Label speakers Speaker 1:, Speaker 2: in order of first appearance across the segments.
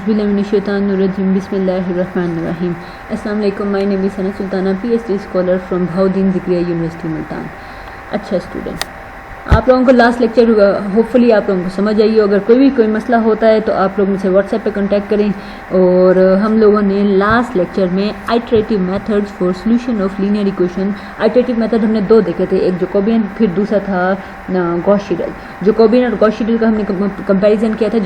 Speaker 1: Auzubillahiminash-shaytanir-rajim. Bismillahir-rahmanir-rahim. Assalamu alaikum. My name is Sana Sultana, PhD scholar from Bahauddin Zikriya University Multan. अच्छा student, आप लोगों को last lecture hopefully आप लोगों को समझ आई हो। अगर कोई मसला होता है तो आप लोग मुझसे व्हाट्सएप पे कांटेक्ट करें। और हम लोगों ने लास्ट लेक्चर में iterative methods for solution of linear equation, iterative method हमने दो देखे थे, एक जैकोबियन फिर दूसरा था गॉस-सीडल। जैकोबियन और गॉस-सीडल का हमने कंपैरिजन किया था।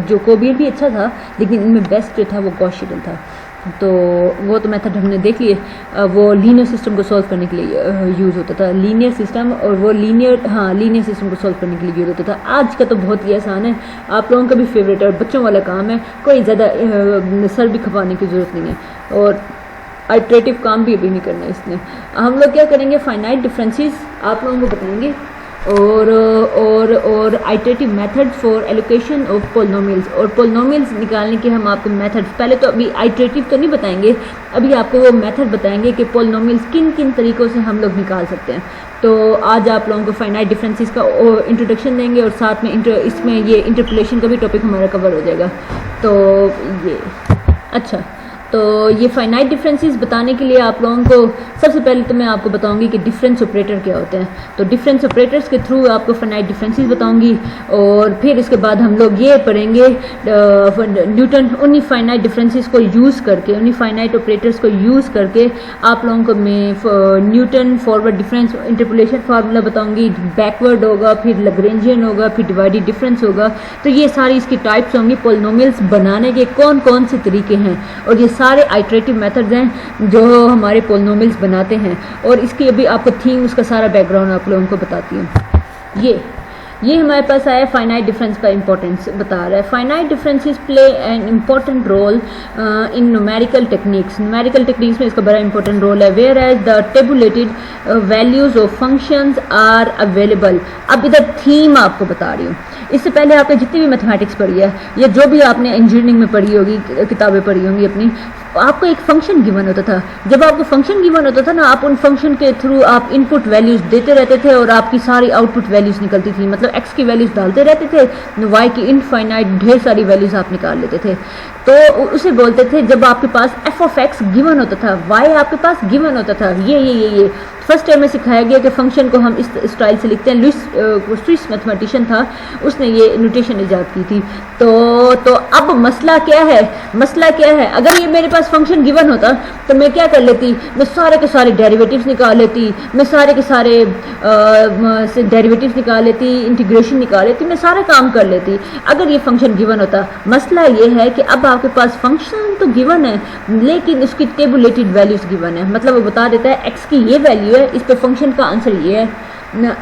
Speaker 1: जैकोबियन भी अच्छा था लेकिन इनमें बेस्ट जो था वो गॉस-सीडल था। तो वो तो मेथड हमने देख लिए। वो लीनियर सिस्टम को सॉल्व करने के लिए यूज़ होता था, लीनियर सिस्टम, और वो लीनियर सिस्टम को सॉल्व करने के लिए यूज़ होता था। आज का तो बहुत ही आसान है, आप लोगों का भी फेवरेट है और बच्चों वाला काम है, कोई ज़्यादा सर भी खपाने की ज़रूरत नहीं है और आइटरेटिव काम भी अभी नहीं करना है इसने। हम लोग क्या करेंगे, फाइनाइट डिफरेंसेस आप लोगों को बताएंगे और iterative method for allocation of polynomials, और पोलिनोमियल्स निकालने के हम आपको मेथड, पहले तो अभी आइटरेटिव तो नहीं बताएंगे, अभी आपको वो मेथड बताएंगे कि पोलिनोमियल्स किन किन तरीक़ों से हम लोग निकाल सकते हैं। तो आज आप लोगों को फाइनाइट डिफरेंसेस का इंट्रोडक्शन देंगे और साथ में इसमें ये इंटरपोलेशन का भी टॉपिक हमारा कवर हो जाएगा। तो ये अच्छा, तो ये फाइनाइट डिफरेंसेस बताने के लिए आप लोगों को सबसे पहले तो मैं आपको बताऊंगी कि डिफरेंस ऑपरेटर क्या होते हैं। तो डिफरेंस ऑपरेटर्स के थ्रू आपको फाइनाइट डिफरेंसेस बताऊंगी और फिर इसके बाद हम लोग ये पढ़ेंगे न्यूटन, उन्हीं फाइनाइट डिफरेंसेस को यूज़ करके, उन्हीं फाइनाइट ऑपरेटर्स को यूज़ करके आप लोगों को मैं Newton forward difference interpolation formula बताऊंगी, बैकवर्ड होगा, फिर लैग्रेंजियन होगा, फिर डिवाइडेड डिफरेंस होगा। तो ये सारी इसकी टाइप्स होंगी, पोलिनोमियल्स बनाने के कौन कौन से तरीके हैं, और ये सारे आइटरेटिव मेथड्स हैं जो हमारे पोलिनोमियल्स बनाते हैं। और इसकी अभी आपको थीम, उसका सारा बैकग्राउंड आप लोगों को बताती हूँ। ये हमारे पास आया फाइनाइट डिफरेंस का इंपॉर्टेंस बता रहा है। Finite differences play an important role in numerical techniques. Numerical techniques में इसका बड़ा इंपॉर्टेंट रोल है। Whereas the tabulated values of functions are available. अब इधर थीम आपको बता रही हूँ। इससे पहले आपने जितनी भी मैथमेटिक्स पढ़ी है या जो भी आपने इंजीनियरिंग में पढ़ी होगी, किताबें पढ़ी होंगी अपनी, आपको एक फंक्शन गिवन होता था। जब आपको फंक्शन गिवन होता था ना, आप उन फंक्शन के थ्रू आप इनपुट वैल्यूज देते रहते थे और आपकी सारी आउटपुट वैल्यूज निकलती थी। मतलब एक्स की वैल्यूज डालते रहते थे, वाई की इनफाइनाइट ढेर सारी वैल्यूज आप निकाल लेते थे। तो उसे बोलते थे, जब आपके पास एफ ऑफ एक्स गिवन होता था, वाई आपके पास गिवन होता था, ये फर्स्ट टाइम में सिखाया गया कि फंक्शन को हम इस स्टाइल से लिखते हैं। स्विस मैथमेटिशियन था, उसने ये नोटेशन इजाद की थी। तो अब मसला क्या है, अगर ये मेरे पास फंक्शन गिवन होता तो मैं क्या कर लेती, मैं सारे के सारे डेरिवेटिव्स निकाल लेती, मैं सारे के सारे डेरिवेटिव्स निकाल लेती, इंटीग्रेशन निकाल लेती, मैं सारा काम कर लेती अगर ये फंक्शन गिवन होता। मसला ये है कि अब आपके पास फंक्शन तो गिवन है लेकिन उसकी टेबुलेटेड वैल्यूज गिवन है। मतलब वो बता देता है एक्स की ये वैल्यू है, इस पे फंक्शन का आंसर ये है,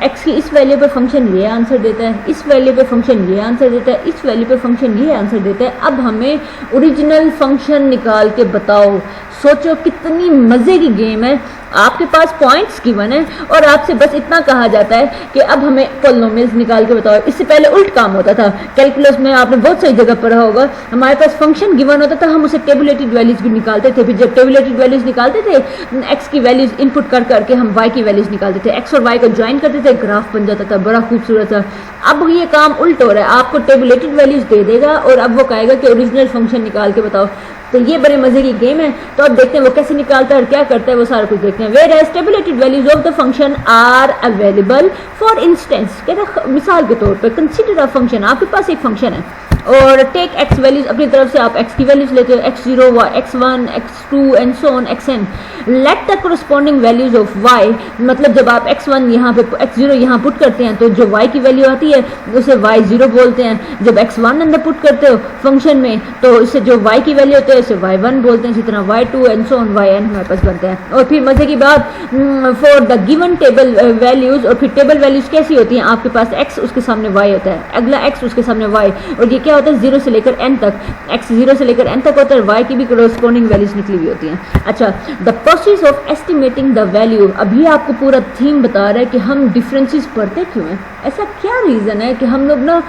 Speaker 1: एक्स की इस वैल्यू पे फंक्शन ये आंसर देता है, इस वैल्यू पे फंक्शन ये आंसर देता है, इस वैल्यू पे फंक्शन ये आंसर देता है। अब हमें ओरिजिनल फंक्शन निकाल के बताओ। सोचो कितनी मजे की गेम है। आपके पास पॉइंट्स गिवन है और आपसे बस इतना कहा जाता है कि अब हमें पोलिनोमियल्स निकाल के बताओ। इससे पहले उल्ट काम होता था। कैलकुलस में आपने बहुत सही जगह पढ़ा होगा, हमारे पास फंक्शन गिवन होता था, हम उसे टेबुलेटेड वैल्यूज भी निकालते थे। फिर जब टेबुलेटेड वैल्यूज निकालते थे, एक्स की वैल्यूज इनपुट कर करके हम वाई की वैल्यूज निकालते थे, एक्स और वाई को ज्वाइन करते थे, ग्राफ बन जाता था, बड़ा खूबसूरत था। अब ये काम उल्ट हो रहा है, आपको टेबुलेटेड वैल्यूज दे देगा और अब वो कहेगा कि ओरिजिनल फंक्शन निकाल के बताओ। तो ये बड़े मजे की गेम है। तो अब देखते हैं वो कैसे निकालता है और क्या करता है, वो सारा कुछ देखते हैं। Whereas tabulated values of the function are available. For instance, कहते हैं मिसाल के तौर पर, कंसीडर अ फंक्शन, आपके पास एक फंक्शन है और टेक एक्स वैल्यूज, अपनी तरफ से आप एक्स की वैल्यूज लेते हो, x0, x1, x2 and so on xn। Let the corresponding values of y, मतलब जब आप x1 यहाँ पे x0 यहाँ पुट करते हैं तो जो y की वैल्यू आती है उसे y0 बोलते हैं। जब x1 अंदर पुट करते हो फंक्शन में तो इससे जो y की वैल्यू होती है उसे y1 बोलते हैं। इसी तरह y2 and so on yn हमारे पास बनते हैं। और फिर मजे की बात, for the given table values, और फिर टेबल वैल्यूज कैसी होती हैं, आपके पास x उसके सामने y होता है, अगला x उसके सामने y, और ये क्या होता है 0 से लेकर n तक, x 0 से लेकर n तक होता है, y की भी कोरस्पॉन्डिंग वैल्यूज निकली हुई होती हैं। अच्छा, the process of estimating the value, अभी आपको पूरा थीम बता रहा है कि हम डिफरेंसेस पढ़ते क्यों हैं, ऐसा क्या रीज़न है कि हम लोग ना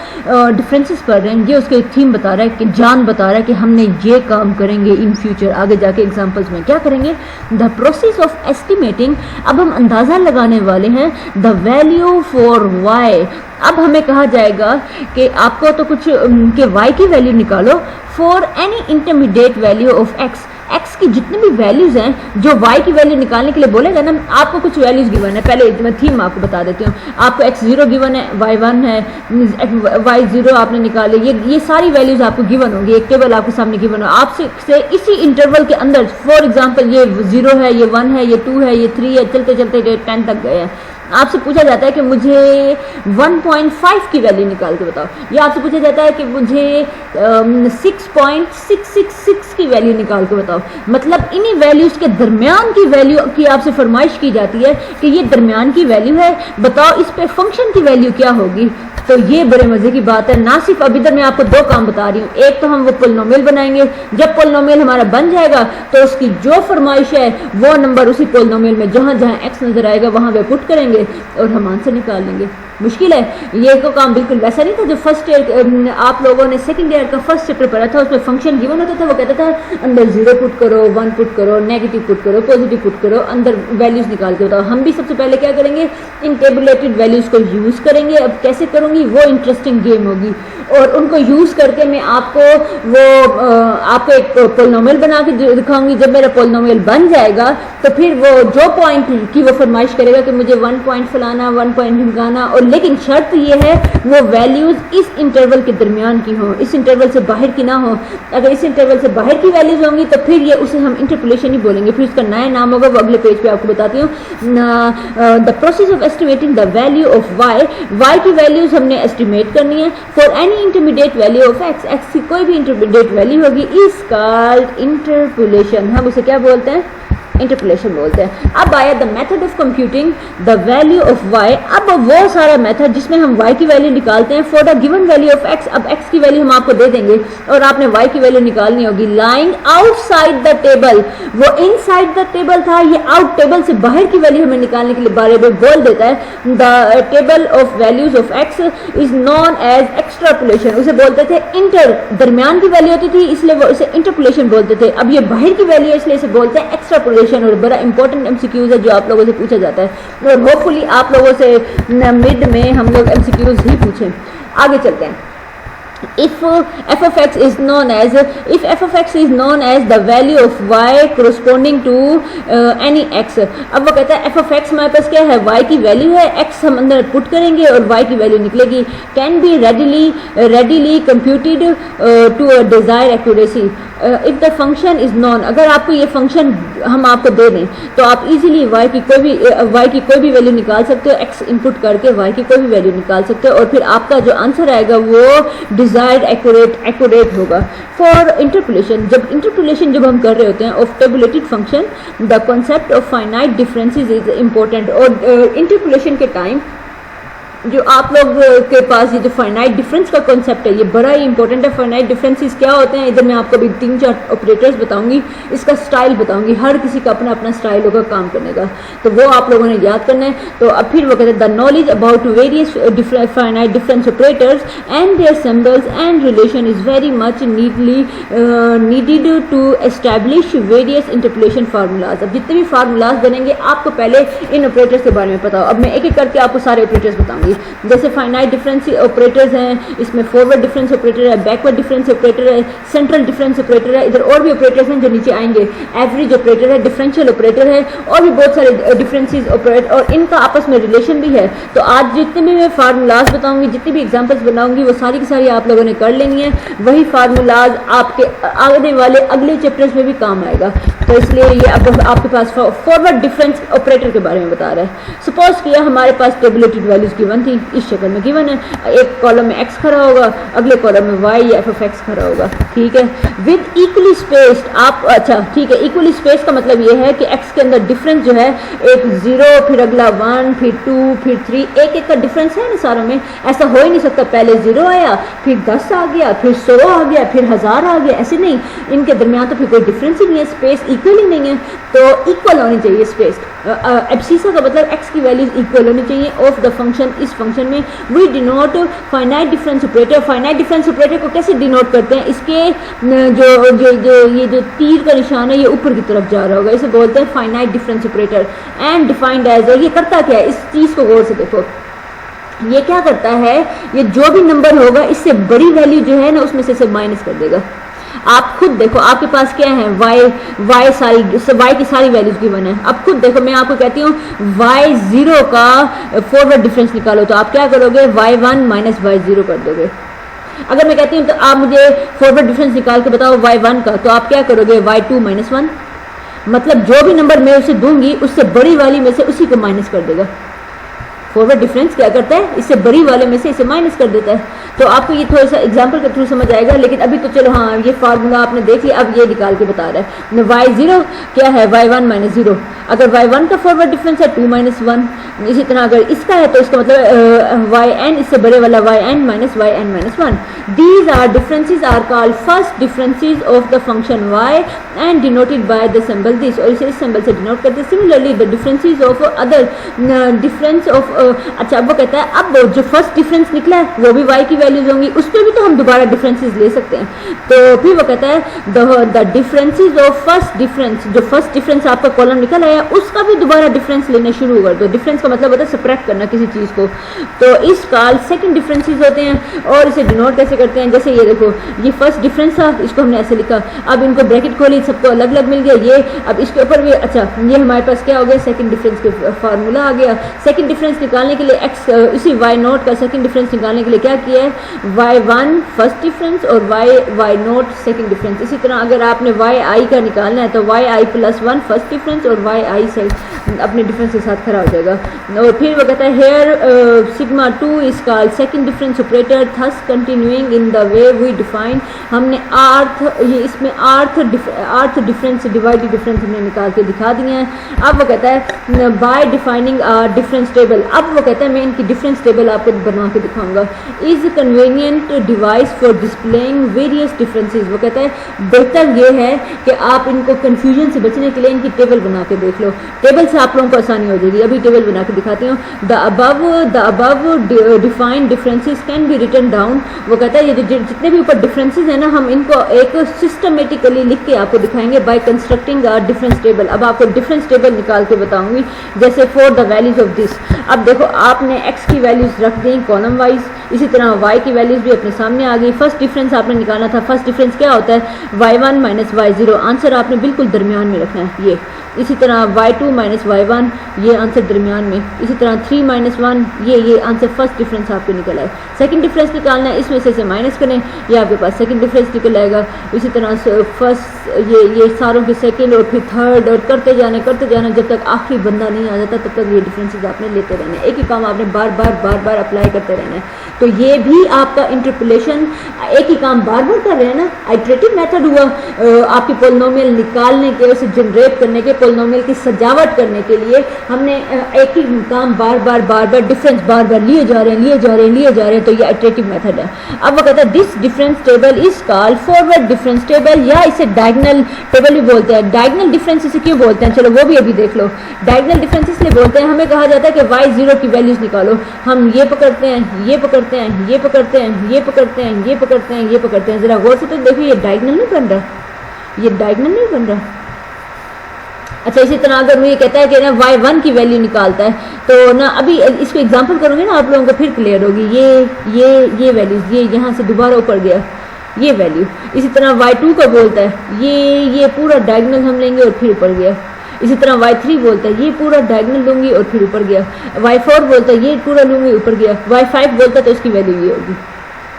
Speaker 1: डिफरेंसेस पढ़ रहे हैं। ये उसके थीम बता रहा है कि जान बता रहा है कि हमने ये काम करेंगे इन फ्यूचर, आगे जाके एग्जाम्पल्स में क्या करेंगे। द प्रोसेस ऑफ एस्टिमेटिंग, अब हम अंदाज़ा लगाने वाले हैं द वैल्यू फॉर वाई। अब हमें कहा जाएगा कि आपको तो कुछ के y की वैल्यू निकालो for any intermediate value of x, x की जितनी भी वैल्यूज हैं जो वाई की वैल्यू निकालने के लिए बोलेगा ना, आपको कुछ वैल्यूज गिवन है, पहले मैं थीम आपको बता देती हूँ। आपको x0 गिवन है, y1 है, y0 आपने निकाले, ये सारी वैल्यूज आपको गिवन होगी, एक टेबल आपके सामने गिवन हो। आपसे इसी इंटरवल के अंदर फॉर एग्जांपल ये 0 है, ये 1 है, ये 2 है, ये 3 है, चलते चलते 10 तक गए हैं। आपसे पूछा जाता है कि मुझे 1.5 की वैल्यू निकाल के बताओ, या आपसे पूछा जाता है कि मुझे 6.666 की वैल्यू निकाल के बताओ। मतलब इन्हीं वैल्यूज के दरमियान की वैल्यू की आपसे फरमाइश की जाती है कि ये दरमियान की वैल्यू है, बताओ इस पे फंक्शन की वैल्यू क्या होगी। तो ये बड़े मजे की बात है। ना सिर्फ अभी तक मैं आपको दो काम बता रही हूँ, एक तो हम वो पोलिनोमियल बनाएंगे, जब पोलिनोमियल हमारा बन जाएगा तो उसकी जो फरमाइश है वो नंबर उसी पोलिनोमियल में जहाँ जहाँ एक्स नजर आएगा वहाँ वे पुट करेंगे और हम आंसर निकाल लेंगे। मुश्किल है, ये तो काम बिल्कुल वैसा नहीं था जो फर्स्ट ईयर आप लोगों ने सेकंड ईयर का फर्स्ट चैप्टर पढ़ा था, उसमें फंक्शन गिवन होता था, वो कहता था अंदर 0 पुट करो, 1 पुट करो, नेगेटिव पुट करो, पॉजिटिव पुट करो, अंदर वैल्यूज निकाल के बताओ। हम भी सबसे पहले क्या करेंगे, इन टेबुलेटेड वैल्यूज को यूज करेंगे। अब कैसे करूंगी वो इंटरेस्टिंग गेम होगी, और उनको यूज करके मैं आपको आपको एक पोलिनोमियल बना के दिखाऊंगी। जब मेरा पोलिनोमियल बन जाएगा तो फिर वो जो पॉइंट की वो फरमाइश करेगा कि मुझे 1 पॉइंट फलाना, 1 पॉइंट ढिमकाना, और लेकिन शर्त ये है वो वैल्यूज इस इंटरवल के दरमियान की हो, इस इंटरवल से बाहर की ना हो। अगर इस इंटरवल से बाहर की वैल्यूज होंगी तो फिर ये उसे हम इंटरपोलेशन ही बोलेंगे, फिर उसका नया नाम होगा, वो अगले पेज पे आपको बताती हूँ। The process of estimating the value of y, y की वैल्यूज हमने एस्टिमेट करनी है for any intermediate value of x, x की कोई भी इंटरमीडिएट वैल्यू होगी, इज कॉल्ड इंटरपोलेशन। हम उसे क्या बोलते हैं, इंटरपोलेशन बोलते हैं। अब आया the method of computing the value of y. अब वो सारा मेथड जिसमें हम वाई की वैल्यू निकालते हैं for the given value of x. अब एक्स की वैल्यू हम आपको दे देंगे और आपने वाई की वैल्यू निकालनी होगी। लाइंग आउटसाइड द टेबल, वो इनसाइड द टेबल था, ये आउट टेबल से बाहर की वैल्यू हमें निकालने के लिए बारे में बोल देता है। The table of values of x is known as extrapolation, उसे बोलते थे इंटर, दरमियान की वैल्यू होती थी इसलिए वो इसे इंटरपोलेशन बोलते थे। अब ये बाहर की वैल्यू है इसलिए इसे बोलते हैं एक्सट्रापोलेशन, और बड़ा इंपॉर्टेंट एमसीक्यूज है जो आप लोगों से पूछा जाता है, और होपफुली आप लोगों से मिड में हम लोग एमसीक्यूज ही पूछें। आगे चलते हैं। If f of x is known as the value of y corresponding to any x, अब वो कहता है f of x हमारे पास क्या है, y की वैल्यू है, x हम अंदर पुट करेंगे और y की वैल्यू निकलेगी। Can be readily computed to a desired accuracy if the function is known, अगर आपको ये फंक्शन हम आपको दे दें तो आप इजीली y की कोई भी वैल्यू निकाल सकते हो, x इनपुट करके y की कोई भी वैल्यू निकाल सकते हो, और फिर आपका जो आंसर आएगा वो डिजायर्ड एक्यूरेट होगा। फॉर इंटरपोलेशन, जब हम कर रहे होते हैं of tabulated function, the concept of finite differences is important. और इंटरपोलेशन के टाइम जो आप लोग के पास ये जो फाइनाइट डिफरेंस का कॉन्सेप्ट है ये बड़ा ही इंपॉर्टेंट है। फाइनाइट डिफरेंसेस क्या होते हैं, इधर मैं आपको अभी 3-4 ऑपरेटर्स बताऊंगी, इसका स्टाइल बताऊंगी, हर किसी का अपना अपना स्टाइल होगा काम करने का, तो वो आप लोगों ने याद करना है। तो अब फिर वो कहते हैं the knowledge about various finite difference operators and their symbols and relation is very much needed to establish various interpolation formulas. अब जितने भी फार्मूलाज बनेंगे आपको पहले इन ऑपरेटर्स के बारे में पता हो। अब मैं एक एक करके आपको सारे ऑपरेटर्स बताऊंगी। जैसे फाइनाइट डिफरेंस ऑपरेटर्स हैं, इसमें फॉरवर्ड डिफरेंस ऑपरेटर है, बैकवर्ड डिफरेंस ऑपरेटर है, सेंट्रल डिफरेंस ऑपरेटर है, इधर और भी ऑपरेटर्स हैं जो नीचे आएंगे, एवरेज ऑपरेटर है, डिफरेंशियल ऑपरेटर है, और भी बहुत सारे डिफरेंसेस ऑपरेट, और इनका आपस में रिलेशन भी है। तो आज जितने भी मैं फार्मूलाज बताऊंगी, जितनी भी एग्जांपल्स बनाऊंगी, वो सारी की सारी आप लोगों ने कर लेनी है। वही फार्मूलाज आपके आने वाले अगले चैप्टर्स में भी काम आएगा, तो इसलिए ये अब आपके पास फॉरवर्ड डिफरेंस ऑपरेटर के बारे में बता रहा है। सपोज किया हमारे पास टेबुलेटेड वैल्यूज गिवन थी, इस शक्ल में गिवन है, एक कॉलम में x खड़ा होगा, अगले कॉलम में y या f of x खड़ा होगा, ठीक है, विद इक्वली स्पेस्ड। आप अच्छा ठीक है, इक्वली स्पेस का मतलब ये है कि x के अंदर डिफरेंस जो है एक 0, फिर अगला 1, फिर 2, फिर 3, एक एक का डिफरेंस है ना सारों में। ऐसा हो ही नहीं सकता पहले 0 आया, फिर 10 आ गया, फिर 100 आ गया, फिर 1000 आ गया, ऐसे नहीं, इनके दरमियान तो फिर कोई डिफरेंस ही नहीं है, स्पेस इक्वल ही नहीं है, तो इक्वल होनी चाहिए स्पेस। एब्सिसा का मतलब x की वैल्यूज इक्वल होनी चाहिए ऑफ द फंक्शन, इस फंक्शन में। We denote finite difference operator, finite difference operator को कैसे डिनोट करते हैं, इसके ये जो तीर का निशान है ये ऊपर की तरफ जा रहा होगा, इसे बोलते हैं finite difference operator. And defined as, और ये करता क्या है, इस चीज को गौर से देखो, ये क्या करता है, ये जो भी नंबर होगा इससे बड़ी वैल्यू जो है ना उसमें से माइनस कर देगा। आप खुद देखो आपके पास क्या है, y की सारी वैल्यूज गिवन है। अब खुद देखो मैं आपको कहती हूँ y0 का फॉरवर्ड डिफरेंस निकालो, तो आप क्या करोगे, y1 माइनस y0 कर दोगे। अगर मैं कहती हूँ तो आप मुझे फॉरवर्ड डिफरेंस निकाल के बताओ y1 का, तो आप क्या करोगे, y2 माइनस 1, मतलब जो भी नंबर मैं उसे दूंगी उससे बड़ी वाली में से उसी को माइनस कर देगा। फॉरवर्ड डिफरेंस क्या करता है, इससे बड़ी वाले में से इसे माइनस कर देता है। तो आपको ये थोड़ा सा एग्जांपल के थ्रू समझ आएगा, लेकिन अभी तो चलो हाँ ये फार्मूला आपने देख लिया, अब ये निकाल के बता रहा है y0 क्या है, y1 माइनस 0। अगर y1 का फॉरवर्ड डिफरेंस है 2 माइनस 1, इसी तरह अगर इसका है तो इसका मतलब yn इससे बड़े वाला yn minus 1। These are differences are called first differences of the function y and denoted by the symbol this, और इसे इस सिंबल से डिनोट करते हैं। Similarly the differences of other difference of अच्छा अब वो कहता है अब जो फर्स्ट डिफरेंस निकला है वो भी y की वैल्यूज होंगी, उस पर भी तो हम दोबारा डिफरेंसेस ले सकते हैं। तो फिर वो कहता है the differences of first difference, जो फर्स्ट डिफरेंस आपका कॉलम निकल आया उसका भी दोबारा डिफरेंस लेना शुरू कर दो। डिफरेंस का मतलब होता है सबट्रैक्ट करना किसी चीज़ को, तो इस काल सेकंड डिफरेंसेस होते हैं। और इसे डिनोट कैसे करते हैं, जैसे ये देखो ये फर्स्ट डिफरेंस था, इसको हमने ऐसे लिखा, अब इनको ब्रैकेट खोली, सबको अलग अलग मिल गया ये, अब इसके ऊपर भी अच्छा ये हमारे पास क्या हो गया, सेकंड डिफरेंस के फार्मूला आ गया। सेकंड डिफरेंस निकालने के लिए x इसी y0 का सेकंड डिफरेंस निकालने के लिए क्या किया है, y1 फर्स्ट डिफरेंस और y0 सेकंड डिफरेंस। इसी तरह अगर आपने yi का निकालना है तो yi प्लस 1 फर्स्ट डिफरेंस और yi से अपने डिफरेंस के साथ खड़ा हो जाएगा। और फिर वो कहता है here sigma 2 is called second difference operator thus continuing in the way we define. हमने ये इसमें आर्थ डिफरेंस डिवाइडेड डिफरेंस हमने निकाल के दिखा दिए हैं। अब वो कहता है बाय डिफाइनिंग डिफरेंस टेबल, अब वो कहता है मैं इनकी डिफरेंस टेबल आपको बना के दिखाऊंगा। Is convenient device for displaying various differences, वो कहता है बेहतर ये है कि आप इनको कंफ्यूजन से बचने के लिए इनकी टेबल बना के देख लो, टेबल से आप लोगों को आसानी हो जाएगी। अभी टेबल बना के दिखाती हूँ। The above defined differences can be written down, वो कहता है ये जितने भी ऊपर डिफरेंसेस है ना हम इनको एक सिस्टमेटिकली लिख के आपको दिखाएंगे by constructing a difference table. अब आपको डिफरेंस टेबल निकाल के बताऊंगी, जैसे for the values of this. अब देखो आपने x की वैल्यूज रख दी कॉलम वाइज, इसी तरह y की वैल्यूज भी अपने सामने आ गई। फर्स्ट डिफरेंस आपने निकालना था, फर्स्ट डिफरेंस क्या होता है, y1 माइनस y0, आंसर आपने बिल्कुल दरमियान में रखना है ये। इसी तरह y2 माइनस y1, ये आंसर दरमियान में। इसी तरह 3 माइनस 1, ये आंसर फर्स्ट डिफरेंस आपको निकल आए। सेकंड डिफरेंस निकालना है, इसमें से माइनस करें, ये आपके पास सेकंड डिफरेंस निकल आएगा। इसी तरह फर्स्ट ये सारों के सेकंड और फिर थर्ड, और करते जाना जब तक आखिरी बंदा नहीं आ जाता तब तक ये डिफरेंसेस आपने लेते रहना है। एक ही काम आपने बार बार अप्लाई करते रहना है। तो ये भी आपका इंटरपोलेशन, एक ही काम बार बार कर रहे हैं ना, आइटरेटिव मेथड हुआ आपके पोलिनोमियल निकालने के, उसे जनरेट करने के, पोलिनोमियल की सजावट करने के लिए हमने एक ही काम बार बार डिफरेंस बार बार लिए जा रहे हैं, तो ये आइटरेटिव मेथड है। अब वो कहता है this difference table is called forward difference table, या इसे डायगोनल टेबल भी बोलते हैं। डायगोनल डिफरेंस इसे क्यों बोलते हैं, चलो वो भी अभी देख लो। डायगोनल डिफरेंस इसलिए बोलते हैं, हमें कहा जाता है कि y0 की वैल्यूज निकालो, हम ये पकड़ते हैं, ये पकड़ते हैं, ये पकड़ते हैं, ये पकड़ते हैं, ये पकड़ते हैं, ये पकड़ते हैं। जरा गौर से तो देखिए ये डायगोनल नहीं बन रहा, ये डायगोनल नहीं बन रहा। अच्छा इसी तरह अगर मुझे कहता है कि ना y1 की वैल्यू निकालता है, तो ना अभी इसको एग्जांपल करूंगे ना आप लोगों को फिर क्लियर होगी। ये वैल्यूज ये यहाँ से दोबारा ऊपर गया ये वैल्यू। इसी तरह y2 को बोलता है ये पूरा डायगोनल हम लेंगे और फिर ऊपर गया। इसी तरह y3 बोलता है ये पूरा डायगोनल लूंगी और फिर ऊपर गया। y4 बोलता है ये पूरा लूंगी ऊपर गया। y5 बोलता है तो इसकी वैल्यू ये होगी।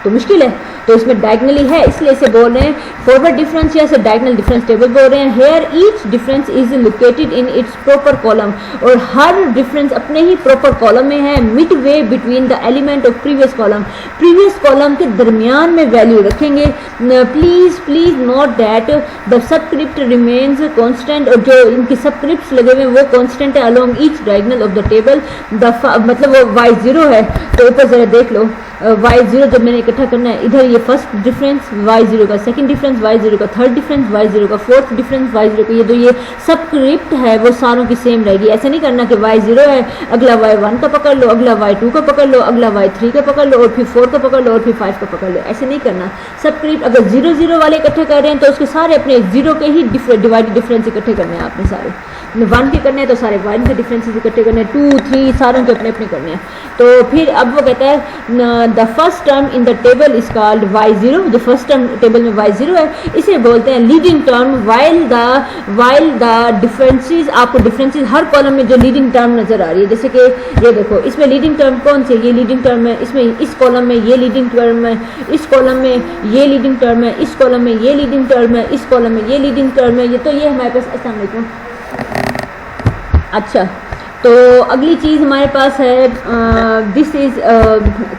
Speaker 1: तो मुश्किल है, तो इसमें डायगोनली है इसलिए इसे बोल रहे हैं फॉरवर्ड डिफरेंस या इसे डायगोनल डिफरेंस टेबल बोल रहे हैं। Here each difference is located in its proper column, और हर डिफरेंस अपने ही प्रॉपर कॉलम में है। Mid way between the element of previous column, previous column के दरमियान में वैल्यू रखेंगे। Please note that the subscript remains constant, और जो इनके सबस्क्रिप्ट्स लगे हुए हैं वो कॉन्स्टेंट है along each diagonal of the table. मतलब वो y0 है तो ऊपर जरा देख लो y0 जब मैंने इकट्ठा करना है, इधर ये फर्स्ट डिफरेंस y0 का सेकंड डिफरेंस, y0 का थर्ड डिफरेंस, y0 का फोर्थ डिफरेंस, y0 का ये सबस्क्रिप्ट है वो सारों की सेम रहेगी। ऐसा नहीं करना कि y0 है अगला y1 का पकड़ लो, अगला y2 का पकड़ लो, अगला y3 का पकड़ लो और फिर 4 का पकड़ लो और फिर 5 का पकड़ लो, ऐसे नहीं करना। सबस्क्रिप्ट अगर 0 0 वाले इकट्ठे कर रहे हैं तो उसके सारे अपने 0 के ही डिवाइडेड डिफरेंस इकट्ठे करने हैं आपने सारे। 1 के करने हैं तो सारे 1 के डिफरेंसेस इकट्ठे करने हैं, 2 3 सारों के अपने अपने करने हैं। तो फिर अब वो कहता है the first term in the table is called y0, जो फर्स्ट टर्म टेबल में y0 है इसे बोलते हैं leading term, while the differences, आपको डिफरेंसेस हर कॉलम में जो लीडिंग टर्म नजर आ रही है, जैसे कि ये देखो इसमें लीडिंग टर्म कौन से, ये लीडिंग टर्म है, इसमें इस कॉलम में ये लीडिंग टर्म है, इस कॉलम में ये लीडिंग टर्म है, इस कॉलम में ये लीडिंग टर्म है, इस कॉलम में ये लीडिंग टर्म है, ये तो ये हमारे पास। अस्सलाम वालेकुम। अच्छा, तो अगली चीज़ हमारे पास है दिस इज,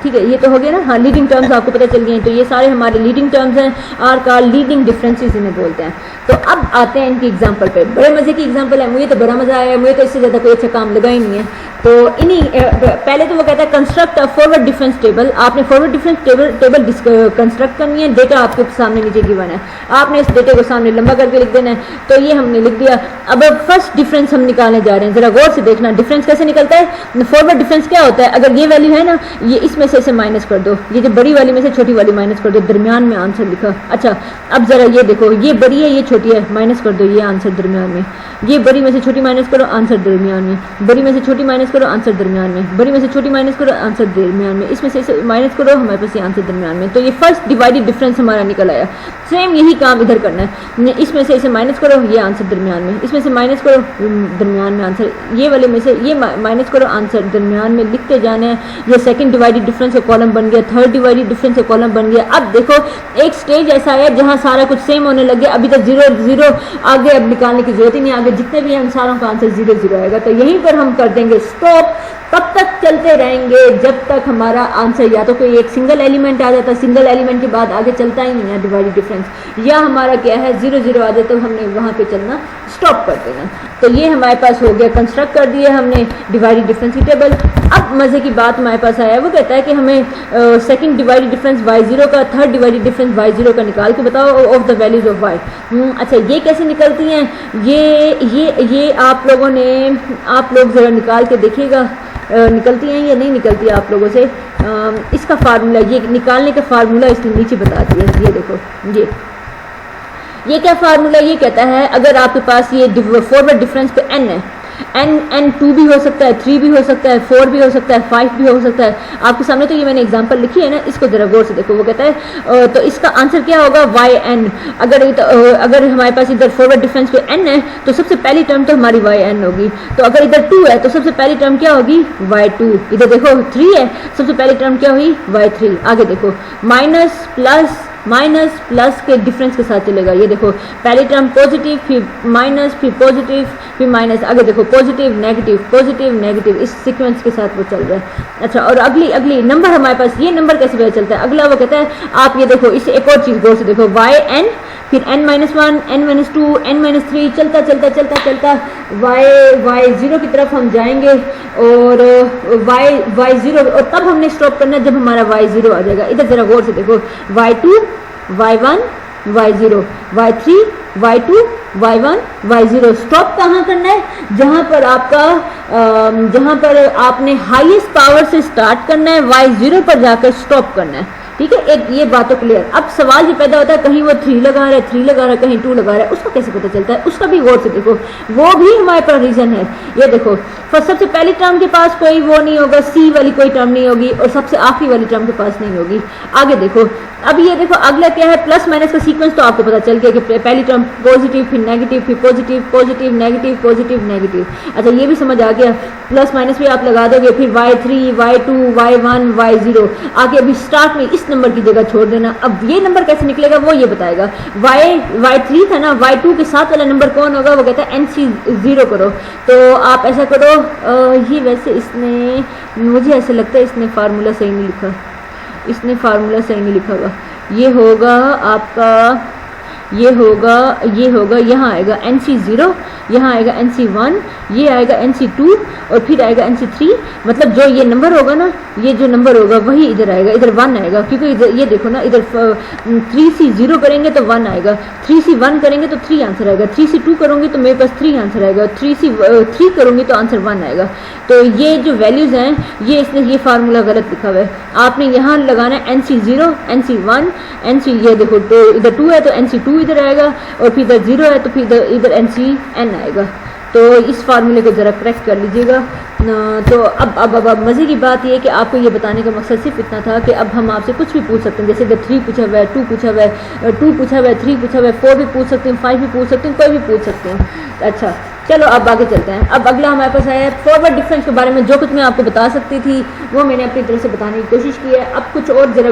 Speaker 1: ठीक है, ये तो हो गया ना। हाँ, लीडिंग टर्म्स आपको पता चल गए हैं, तो ये सारे हमारे लीडिंग टर्म्स हैं, आर कॉल्ड लीडिंग डिफरेंसेस इन्हें बोलते हैं। तो अब आते हैं इनकी एग्जांपल पे। बड़े मजे की एग्जांपल है, मुझे तो बड़ा मजा आया, मुझे तो इससे ज़्यादा कोई अच्छा काम लगा ही नहीं है। तो इन्हीं पहले तो वो कहता है construct a forward difference table. आपने फॉरवर्ड डिफरेंस टेबल कंस्ट्रक्ट करनी है, डेटा आपके सामने नीचे गिवन है, आपने इस डेटे को सामने लंबा करके लिख देना है। तो ये हमने लिख दिया। अब फर्स्ट डिफरेंस हम निकालने जा रहे हैं, जरा गौर से देखना डिफरेंस कैसे निकलता है। फॉरवर्ड डिफरेंस क्या होता है, अगर ये वैल्यू है ना, ये इसमें से इसे माइनस कर दो, ये जो बड़ी वाली में से छोटी वाली माइनस कर दो, दरमियान में आंसर लिखा। अच्छा, अब जरा ये देखो, ये बड़ी है ये छोटी है, माइनस कर दो, ये आंसर दरमियान में, ये बड़ी में से छोटी माइनस करो, आंसर दरमियान में, बड़ी में से छोटी माइनस करो, आंसर दरमियान में, बड़ी में से छोटी माइनस करो, आंसर दरमियान में, इसमें से इसे माइनस करो, हमारे पास ये आंसर दरमियान में। तो ये फर्स्ट डिवाइडेड डिफरेंस हमारा निकल आया। सेम यही काम इधर करना है, इसमें से इसे माइनस करो, ये आंसर दरमियान में, इसमें से माइनस करो, दरमियान में आंसर, ये वाले में से ये माइनस करो, आंसर दरमियान में लिखते जाने हैं। ये सेकंड डिवाइडेड डिफरेंस का कॉलम बन गया, थर्ड डिवाइडेड डिफरेंस का कॉलम बन गया। अब देखो एक स्टेज ऐसा है जहां सारा कुछ सेम होने लग गया। अभी तक 0 0 आगे अब निकालने की जरूरत ही नहीं, आगे जितने भी हैं उन सारों का आंसर 0 0 आएगा। तो यहीं पर हम कर देंगे स्टॉप। कब तक चलते रहेंगे, जब तक हमारा आंसर या तो कोई एक सिंगल एलिमेंट आ जाता है, सिंगल एलिमेंट के बाद आगे चलता ही नहीं है डिवाइडेड डिफरेंस, या हमारा क्या है 0 0 आ जाए तो हमने वहां पे चलना स्टॉप कर देना। तो ये हमारे पास हो गया, कंस्ट्रक्ट कर दिया हमने डिवाइडेड डिफरेंस की टेबल। अब मजे की बात हमारे पास आया, वो कहता है कि हमें सेकंड डिवाइडेड डिफरेंस y0 का, थर्ड डिवाइडेड डिफरेंस y0 का निकाल के बताओ of the values of y। अच्छा, ये कैसे निकलती हैं, ये आप लोग जरा निकाल के देखिएगा, निकलती हैं या नहीं निकलती है आप लोगों से। इसका फार्मूला, ये निकालने का फार्मूला इसने नीचे बता दिया। ये देखो, ये क्या फार्मूला, ये कहता है अगर आपके पास ये फॉरवर्ड डिफरेंस पे n है, n 2 भी हो सकता है, 3 भी हो सकता है, 4 भी हो सकता है, 5 भी हो सकता है। आपके सामने तो ये मैंने एग्जांपल लिखी है ना, इसको जरा गौर से देखो। वो कहता है तो इसका आंसर क्या होगा, yn। अगर हमारे पास इधर फॉरवर्ड डिफरेंस पे n है तो सबसे पहली टर्म तो हमारी yn होगी। तो अगर इधर 2 है तो सबसे पहली टर्म क्या होगी, y2। इधर देखो 3 है, सबसे पहली टर्म क्या हुई, y3। आगे देखो माइनस प्लस के डिफरेंस के साथ चलेगा। ये देखो पहली टर्म पॉजिटिव, फिर माइनस, फिर पॉजिटिव, फिर माइनस, आगे देखो पॉजिटिव नेगेटिव, इस सीक्वेंस के साथ वो चल रहा है। अच्छा, और अगली नंबर हमारे पास, ये नंबर कैसे पता चलता है। अगला वो कहता है आप ये देखो, इसे एक और चीज गौर से देखो, yn, फिर n-1, n-2, n-3, चलता y0 की तरफ हम जाएंगे और y0, और तब हमने स्टॉप करना है जब हमारा y0 आ जाएगा। इधर जरा गौर से देखो, y2, y1, y0, y3, y2, y1, y0। Stop कहाँ करना है, जहां पर आपने हाईएस्ट पावर से स्टार्ट करना है, y0 पर जाकर स्टॉप करना है। ठीक है, एक ये बात तो क्लियर। अब सवाल ये पैदा होता है, कहीं वो 3 लगा रहा है, कहीं 2 लगा रहा है, उसका कैसे पता चलता है, उसका भी गौर से देखो, वो भी हमारे पास रीजन है। ये देखो, सबसे पहली टर्म के पास कोई वो नहीं होगा, सी वाली कोई टर्म नहीं होगी, और सबसे आखिरी वाली टर्म के पास नहीं होगी। आगे देखो, अब ये देखो अगला क्या है, प्लस माइनस का सीक्वेंस तो आपको पता चल गया कि पहली टर्म पॉजिटिव, फिर नेगेटिव, फिर पॉजिटिव नेगेटिव। अच्छा, ये भी समझ आ गया, प्लस माइनस भी आप लगा दोगे, फिर y3, y2, y1, y0। आगे अभी स्टार्ट में इस नंबर की जगह छोड़ देना। अब ये नंबर कैसे निकलेगा वो ये बताएगा। y3 था ना, y2 के साथ वाला नंबर कौन होगा, वो कहता है NC0 करो। तो आप ऐसा करो, ये वैसे इसने, मुझे ऐसा लगता है इसने फार्मूला सही नहीं लिखा हुआ। ये होगा आपका, ये होगा यहाँ आएगा NC0, यहाँ आएगा NC1, ये आएगा NC2, और फिर आएगा NC3। मतलब जो ये नंबर होगा ना, ये जो नंबर होगा वही इधर आएगा, इधर 1 आएगा, क्योंकि इधर ये देखो ना, इधर 3C0 करेंगे तो 1 आएगा, 3C1 करेंगे तो 3 आंसर आएगा, 3C2 करूँगी तो मेरे पास 3 आंसर आएगा, 3C3 करूँगी तो आंसर 1 आएगा। तो ये जो वैल्यूज़ हैं, ये इसने ये फार्मूला गलत लिखा हुआ है। आपने यहाँ लगाना है NC0, NC1, ये देखो, तो इधर 2 है तो NC2 इधर आएगा, और फिर इधर 0 है तो फिर इधर NCN आएगा। तो इस फार्मूले को ज़रा करेक्ट कर लीजिएगा। तो अब मज़े की बात ये है कि आपको ये बताने का मकसद सिर्फ इतना था कि अब हम आपसे कुछ भी पूछ सकते हैं, जैसे 3 पूछा हुआ है, 2 पूछा हुआ है, 2 पूछा हुआ है, 3 पूछा हुआ है, 4 भी पूछ सकते हैं, 5 भी पूछ सकते हैं, कोई भी पूछ सकते हैं। अच्छा चलो अब आगे चलते हैं। अब अगला हमारे पास आया है फॉरवर्ड डिफरेंस के बारे में। जो कुछ मैं आपको बता सकती थी वो मैंने अपनी तरफ से बताने की कोशिश की है। अब कुछ और जरा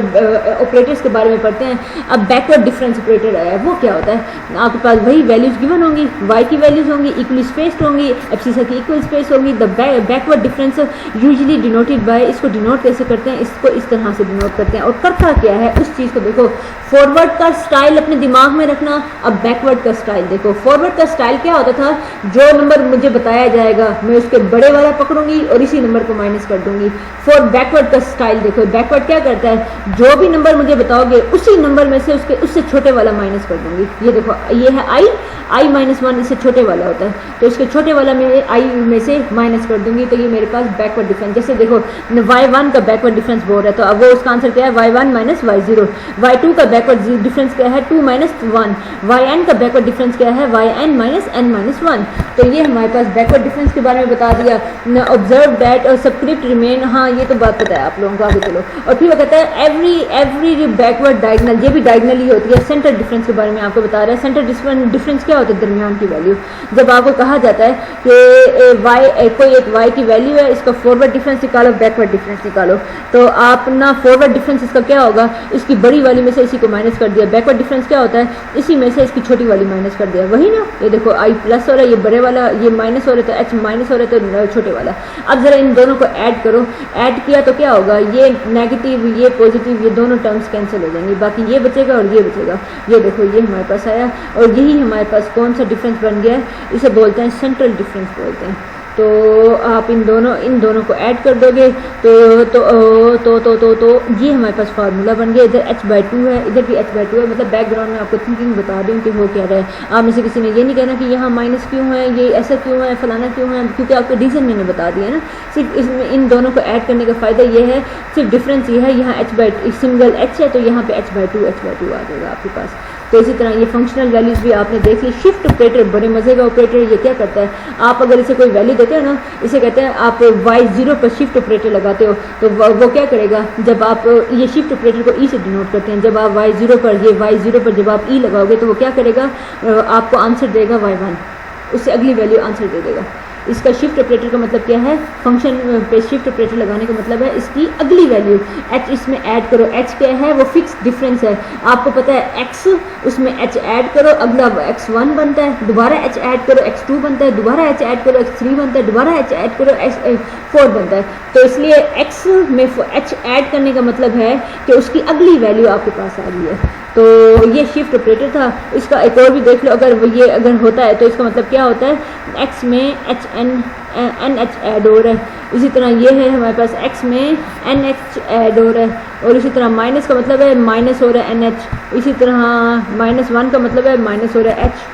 Speaker 1: ऑपरेटर्स के बारे में पढ़ते हैं। अब बैकवर्ड डिफरेंस ऑपरेटर आया है, वो क्या होता है? आपके पास वही वैल्यूज गिवन होंगी, वाई की वैल्यूज होंगी, इक्वली स्पेस्ड होंगी, एब्सिसा की इक्वल स्पेस होगी। The backward difference usually denoted by, इसको डिनोट कैसे करते हैं? इसको इस तरह से डिनोट करते हैं। और करता क्या है उस चीज़ को देखो। फॉरवर्ड का स्टाइल अपने दिमाग में रखना। अब बैकवर्ड का स्टाइल देखो। फॉरवर्ड का स्टाइल क्या होता था? जो नंबर मुझे बताया जाएगा मैं उसके बड़े वाला पकड़ूंगी और इसी नंबर को माइनस कर दूंगी। फॉर बैकवर्ड का स्टाइल देखो। बैकवर्ड क्या करता है? जो भी नंबर मुझे बताओगे उसी नंबर में से उससे छोटे वाला माइनस कर दूंगी। ये देखो, ये है आई माइनस 1, इससे छोटे वाला होता है, तो इसके छोटे वाला में आई में से माइनस कर दूंगी। तो ये मेरे पास बैकवर्ड डिफरेंस। जैसे देखो y1 का बैकवर्ड डिफरेंस बोल रहा है, तो अब वो उसका आंसर क्या है? y1 minus y0। y2 का बैकवर्ड डिफरेंस क्या है? 2 माइनस 1। yn का बैकवर्ड डिफरेंस क्या है? yn minus n minus 1। तो ये हमारे पास बैकवर्ड डिफरेंस के बारे में बता दिया। ऑब्जर्व दैट और सबस्क्रिप्ट रिमेन, हाँ ये तो बात पता है आप लोगों को। आगे चलो। और फिर वो कहता है एवरी बैकवर्ड डायगनल, ये भी डायगनल ही होती है। सेंटर डिफरेंस के बारे में आपको बता रहा है। सेंटर डिफरेंस क्या होता है? दरमियान की वैल्यू। जब आपको कहा जाता है कि कोई एक y की वैल्यू है, इसका फॉरवर्ड डिफरेंस निकालो, बैकवर्ड डिफरेंस निकालो, तो आप ना फॉरवर्ड डिफरेंस इसका क्या होगा? इसकी बड़ी वाली में से इसी को माइनस कर दिया। बैकवर्ड डिफरेंस क्या होता है? इसी में से इसकी छोटी वाली माइनस कर दिया। वही ना, ये देखो i प्लस हो रहा है, ये बड़े वाला, ये माइनस हो रहा है तो h माइनस हो रहा है तो छोटे वाला। अब जरा इन दोनों को ऐड करो। ऐड किया तो क्या होगा? ये नेगेटिव, ये पॉजिटिव, ये दोनों टर्म्स कैंसिल हो जाएंगे, बाकी ये बचेगा और ये बचेगा। ये देखो, ये हमारे पास आया और यही हमारे पास कौन सा डिफरेंस बन गया है? इसे बोलते हैं सेंट्रल डिफरेंस बोलते हैं। तो आप इन दोनों को ऐड कर दोगे तो ये हमारे पास फार्मूला बन गया। इधर h/2 है, इधर भी h/2 है। मतलब बैकग्राउंड में आपको थिंकिंग बता रही हूँ कि हो क्या रहा है। आप में से किसी ने ये नहीं कहना कि यहाँ माइनस क्यों है, ये ऐसा क्यों है, फलाना क्यों है, क्योंकि आपको रीज़न मैंने बता दिया ना। सिर्फ इसमें इन दोनों को ऐड करने का फ़ायदा ये है, सिर्फ डिफरेंस ये है, यहाँ सिंगल h है तो यहाँ पे h/2 आ जाएगा आपके पास। तो इसी तरह ये फंक्शनल वैल्यूज भी आपने देख ली। शिफ्ट ऑपरेटर बड़े मजे का ऑपरेटर। ये क्या करता है? आप अगर इसे कोई वैल्यू देते हो ना, इसे कहते हैं आप y0 पर शिफ्ट ऑपरेटर लगाते हो, तो वो क्या करेगा? जब आप ये शिफ्ट ऑपरेटर को ई से डिनोट करते हैं, जब आप y0 पर जब आप ई लगाओगे तो वो क्या करेगा? आपको आंसर देगा y1, उससे अगली वैल्यू आंसर दे देगा। इसका शिफ्ट ऑपरेटर का मतलब क्या है? फंक्शन पे शिफ्ट ऑपरेटर लगाने का मतलब है इसकी अगली वैल्यू h इसमें ऐड करो। h क्या है? वो फिक्स डिफरेंस है। आपको पता है x, उसमें h ऐड करो, अगला x1 बनता है, दोबारा h ऐड करो, x2 बनता है, दोबारा h ऐड करो, x3 बनता है, दोबारा h ऐड करो, x4 बनता है। तो इसलिए x में h ऐड करने का मतलब है कि उसकी अगली वैल्यू आपके पास आ गई है। तो ये शिफ्ट ऑपरेटर था। इसका एक और भी देख लो, अगर होता है तो इसका मतलब क्या होता है? x में NH ऐड हो रहा है। इसी तरह ये है हमारे पास x में NH ऐड हो रहा है, और इसी तरह माइनस का मतलब है माइनस हो रहा है NH। इसी तरह -1 का मतलब है माइनस हो रहा है H।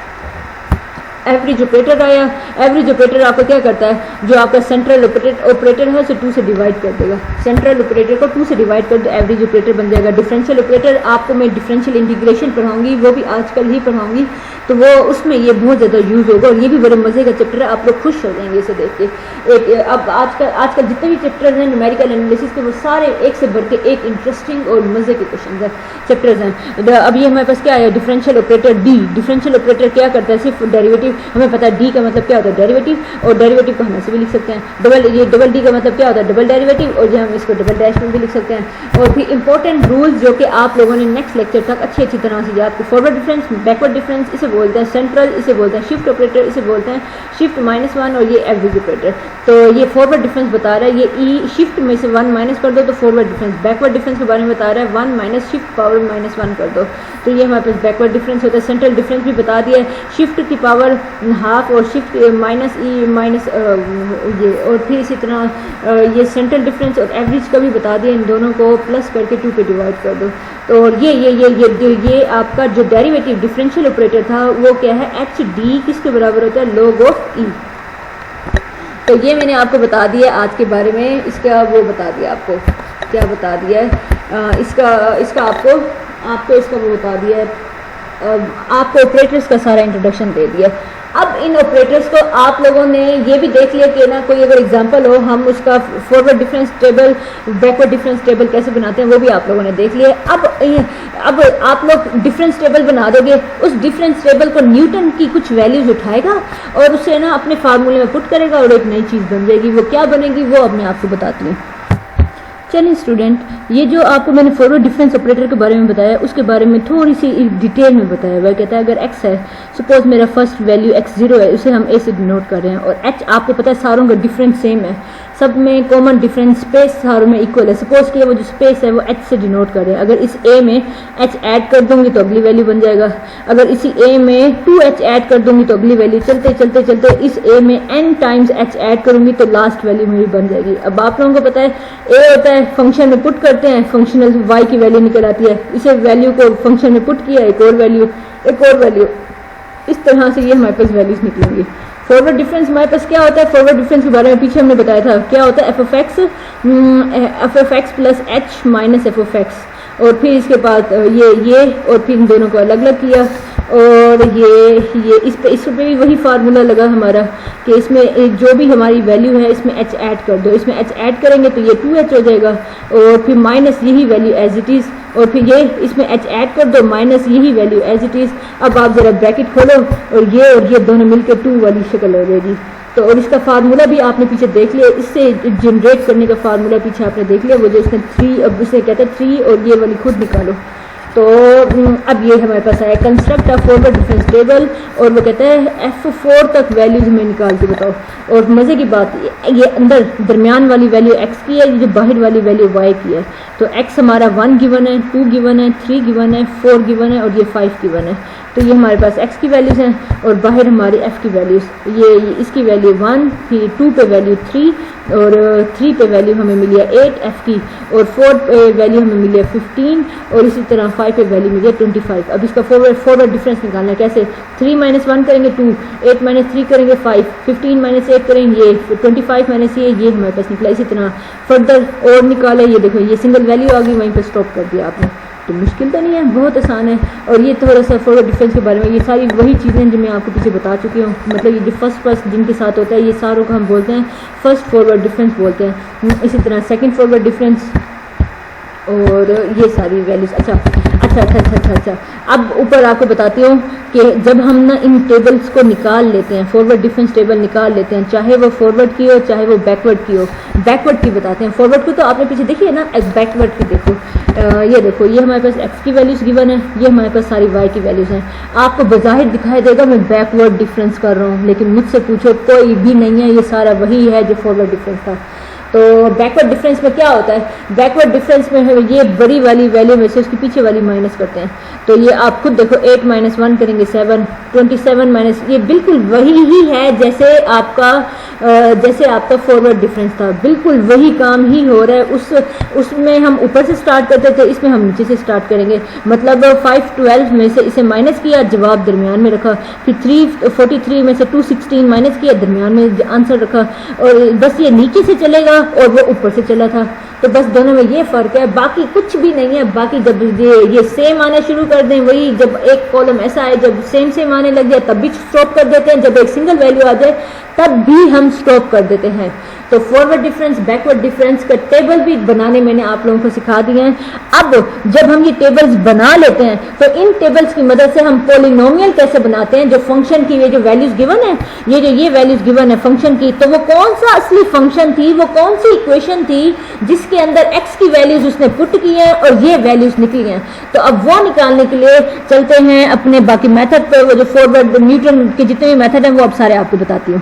Speaker 1: एवरेज ऑपरेटर आया। एवरेज ऑपरेटर आपको क्या करता है? जो आपका सेंट्रल ऑपरेटर है उसे 2 से डिवाइड कर देगा। सेंट्रल ऑपरेटर को 2 से डिवाइड कर दो, एवरेज ऑपरेटर बन जाएगा। डिफरेंशियल ऑपरेटर आपको मैं डिफरेंशियल इंटीग्रेशन पढ़ाऊंगी, वो भी आजकल ही पढ़ाऊंगी, तो वो उसमें ये बहुत ज़्यादा यूज़ होगा और ये भी बड़े मज़े का चैप्टर है। आप लोग खुश हो जाएंगे इसे देख के। अब आजकल जितने भी चैप्टर्स हैं न्यूमेरिकल एनालिसिस के, वो सारे एक से बढ़ के एक इंटरेस्टिंग और मज़े के क्वेश्चन हैं, चैप्टर्स हैं। अब ये हमारे पास क्या आया? Differential operator D. Differential operator क्या करता है? सिर्फ डेरिवेटिव। हमें पता है डी का मतलब क्या होता है? डेरिवेटिव। और डेरिवेटिव को हम ऐसे भी लिख सकते हैं डबल डी का मतलब क्या होता है? Double derivative. और जो हम इसको डबल डैश में भी लिख सकते हैं। और फिर इंपॉर्टेंट रूल्स जो कि आप लोगों ने नेक्स्ट लेक्चर तक अच्छी तरह से याद। फॉरवर्ड डिफरेंस, बैकवर्ड डिफरेंस, इसे बोलते हैं सेंट्रल, इसे बोलते हैं शिफ्ट ऑपरेटर, इसे बोलते हैं शिफ्ट -1, और ये एवरेज ऑपरेटर। तो ये फॉरवर्ड डिफरेंस बता रहा है। ये ई शिफ्ट में से 1 माइनस कर दो तो फॉरवर्ड डिफरेंस। बैकवर्ड डिफरेंस के बारे में बता रहा है 1 माइनस शिफ्ट पावर -1 कर दो, तो ये हमारे पास बैकवर्ड डिफरेंस होता है। सेंट्रल डिफरेंस भी बता दिया है, शिफ्ट की पावर हाफ और शिफ्ट माइनस ई माइनस ये। और फिर इसी तरह ये सेंट्रल डिफरेंस और एवरेज का भी बता दिया। इन दोनों को प्लस करके 2 पे डिवाइड कर दो। तो ये आपका जो डेरिवेटिव डिफरेंशियल ऑपरेटर था वो क्या है? एच डी किसके बराबर होता है? लॉग ऑफ ई। तो ये मैंने आपको बता दिया आज के बारे में। इसका वो बता दिया, आपको क्या बता दिया है? इसका आपको इसका वो बता दिया है। आपको ऑपरेटर्स का सारा इंट्रोडक्शन दे दिया। अब इन ऑपरेटर्स को आप लोगों ने ये भी देख लिया कि ना कोई अगर एग्जांपल हो हम उसका forward difference table backward difference table कैसे बनाते हैं वो भी आप लोगों ने देख लिया। अब आप लोग डिफरेंस टेबल बना दोगे, उस डिफरेंस टेबल को न्यूटन की कुछ वैल्यूज उठाएगा और उसे ना अपने फार्मूले में पुट करेगा और एक नई चीज़ बन जाएगी। वो क्या बनेगी वो अब मैं आपको बताती हूँ। चलिए स्टूडेंट, ये जो आपको मैंने फॉरवर्ड डिफरेंस ऑपरेटर के बारे में बताया उसके बारे में थोड़ी सी डिटेल में बताया हुआ है। कहता है अगर x है, सपोज मेरा फर्स्ट वैल्यू x0 है, उसे हम a से डिनोट कर रहे हैं और h आपको पता है सारों का डिफरेंस सेम है, सब में कॉमन डिफरेंस स्पेस सारों में इक्वल है। सपोज कि वो जो स्पेस है वो h से डिनोट कर रहे हैं। अगर इस a में h ऐड कर दूंगी तो अगली वैल्यू बन जाएगा। अगर इसी a में 2h ऐड कर दूंगी तो अगली वैल्यू, चलते चलते चलते इस a में n टाइम्स h ऐड करूंगी तो लास्ट वैल्यू मेरी बन जाएगी। अब आप लोगों को पता है a होता है फंक्शन में पुट करते हैं, फंक्शनल y की वैल्यू निकल आती है, इसे वैल्यू को फंक्शन में पुट किया, एक और वैल्यू, इस तरह से ये हमारे पास वैल्यूज निकलेंगी। फॉरवर्ड डिफरेंस हमारे पास क्या होता है, फॉरवर्ड डिफरेंस के बारे में पीछे हमने बताया था, क्या होता है F of x plus H minus F of x, और फिर इसके बाद ये और फिर इन दोनों को अलग अलग किया और ये इस पे भी वही फार्मूला लगा हमारा कि इसमें जो भी हमारी वैल्यू है इसमें h ऐड कर दो, इसमें h ऐड करेंगे तो ये 2h हो जाएगा और फिर माइनस यही वैल्यू एज इट इज़ और फिर ये इसमें h ऐड कर दो माइनस यही वैल्यू एज इट इज़। अब आप ज़रा ब्रैकेट खोलो और ये दोनों मिलकर 2 वाली शक्ल हो जाएगी। तो और इसका फार्मूला भी आपने पीछे देख लिया, इससे जनरेट करने का फार्मूला पीछे आपने देख लिया, वो जो इसने 3, अब इसे कहता है 3 और ये वाली खुद निकालो। तो अब ये हमारे पास आया construct of forward difference table और वो कहता है F4 तक वैल्यूज में निकाल के बताओ। और मज़े की बात ये अंदर दरमियान वाली वैल्यू x की है, ये जो बाहर वाली वैल्यू y की है। तो x हमारा 1 गिवन है, 2 गिवन है, 3 गिवन है, 4 गिवन है और ये 5 गिवन है। तो ये हमारे पास x की वैल्यूज़ हैं और बाहर हमारी f की वैल्यूज़, ये इसकी वैल्यू 1, फिर 2 पे वैल्यू 3 और 3 पे वैल्यू हमें मिली है 8 f की और 4 पे वैल्यू हमें मिली है 15 और इसी तरह 5 पे वैल्यू मिली है 25। अब इसका फॉरवर्ड डिफरेंस निकालना है कैसे, 3 माइनस 1 करेंगे 2, 8 माइनस 3 करेंगे 5, 15 माइनस 8 करेंगे ये, 25 माइनस ये हमारे पास निकला। इसी तरह फर्दर और निकाला, ये देखो ये सिंगल वैल्यू आ गई, वहीं पर स्टॉप कर दिया आपने। तो मुश्किल तो नहीं है, बहुत आसान है। और ये थोड़ा सा फॉरवर्ड डिफरेंस के बारे में ये सारी वही चीज़ें जो मैं आपको पीछे बता चुकी हूँ, मतलब ये जो फर्स्ट जिनके साथ होता है ये सारों को हम बोलते हैं फर्स्ट फॉरवर्ड डिफरेंस बोलते हैं। इसी तरह सेकंड फॉरवर्ड डिफरेंस और ये सारी वैल्यूज। अच्छा। अब ऊपर आपको बताती हूँ कि जब हम ना इन टेबल्स को निकाल लेते हैं, फॉरवर्ड डिफरेंस टेबल निकाल लेते हैं, चाहे वो फॉरवर्ड की हो चाहे वो बैकवर्ड की हो। बैकवर्ड की बताते हैं, फॉरवर्ड को तो आपने पीछे देखी है ना, बैकवर्ड की देखो, ये देखो ये हमारे पास x की वैल्यूज गिवन है, ये हमारे पास सारी y की वैल्यूज हैं। आपको बज़ाहिर दिखाई देगा मैं बैकवर्ड डिफरेंस कर रहा हूँ, लेकिन मुझसे पूछो कोई भी नहीं है, ये सारा वही है जो फॉरवर्ड डिफरेंस था। तो बैकवर्ड डिफरेंस में क्या होता है, बैकवर्ड डिफरेंस में ये बड़ी वाली वैल्यू में से उसकी पीछे वाली माइनस करते हैं। तो ये आप खुद देखो 8 माइनस 1 करेंगे 7, 27 माइनस, ये बिल्कुल वही ही है जैसे आपका फॉरवर्ड डिफरेंस था, बिल्कुल वही काम ही हो रहा है। उसमें हम ऊपर से स्टार्ट करते थे, इसमें हम नीचे से स्टार्ट करेंगे। मतलब 512 में से इसे माइनस किया, जवाब दरमियान में रखा, फिर 343 में से 216 माइनस किया, दरमियान में आंसर रखा, और बस ये नीचे से चलेगा और वो ऊपर से चला था। तो बस दोनों में ये फर्क है, बाकी कुछ भी नहीं है। बाकी जब ये सेम आने शुरू कर दें, वही जब एक कॉलम ऐसा है जब सेम आने लग जाए तब भी स्टॉप कर देते हैं, जब एक सिंगल वैल्यू आ जाए तब भी हम स्टॉप कर देते हैं। तो फॉरवर्ड डिफरेंस बैकवर्ड डिफरेंस का टेबल भी बनाने मैंने आप लोगों को सिखा दिए हैं। अब जब हम ये टेबल्स बना लेते हैं तो इन टेबल्स की मदद से हम पॉलिनोमियल कैसे बनाते हैं, जो फंक्शन की ये जो वैल्यूज गिवन है, ये वैल्यूज गिवन है फंक्शन की, तो वो कौन सा असली फंक्शन थी, वो कौन सी इक्वेशन थी जिसके अंदर x की वैल्यूज उसने पुट की हैं और ये वैल्यूज निकली हैं। तो अब वो निकालने के लिए चलते हैं अपने बाकी मेथड पर, वो जो फॉरवर्ड न्यूटन के जितने भी मेथड हैं वो अब सारे आपको बताती हूँ।